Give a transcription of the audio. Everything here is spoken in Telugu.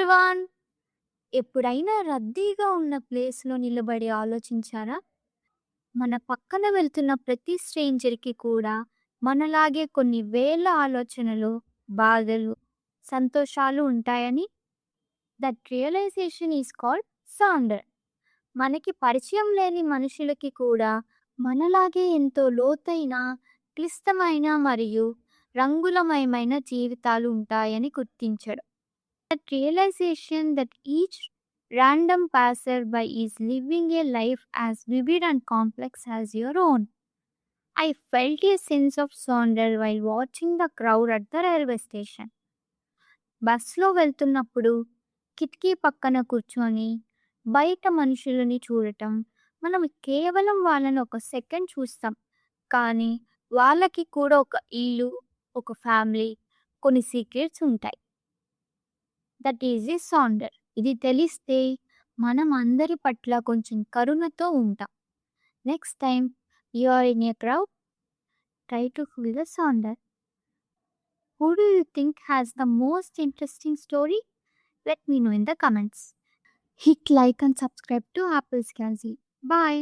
ఎవ్రీవన్! ఎప్పుడైనా రద్దీగా ఉన్న ప్లేస్‌లో నిలబడి ఆలోచించారా? మన పక్కన వెళ్తున్న ప్రతి స్ట్రేంజర్‌కి కూడా మనలాగే కొన్ని వేల ఆలోచనలు, బాధలు, సంతోషాలు ఉంటాయని? That realisation is called sounder. మనకి పరిచయం లేని మనుషులకి కూడా మనలాగే ఎంతో లోతైన, క్లిష్టమైన మరియు రంగులమయమైన జీవితాలు ఉంటాయని గుర్తించడం. That realization that each random passerby is living a life as vivid and complex as your own. I felt a sense of wonder while watching the crowd at the railway station. బస్సులో వెళ్తున్నప్పుడు కిటికీ పక్కన కూర్చొని బయట మనుషులని చూడటం, మనం కేవలం వాళ్ళని ఒక సెకండ్ చూస్తాం, కానీ వాళ్ళకి కూడా ఒక ఇల్లు, ఒక ఫ్యామిలీ, కొన్ని సీక్రెట్స్ ఉంటాయి. That is a sonder. ఇది తెలిస్తే మనం అందరి పట్ల కొంచెం కరుణతో ఉంటాం. Next time you are in a crowd, try to feel the sonder. Who do you think has the most interesting story? Let me know in the comments. Hit like and subscribe to Apple's Candy. Bye.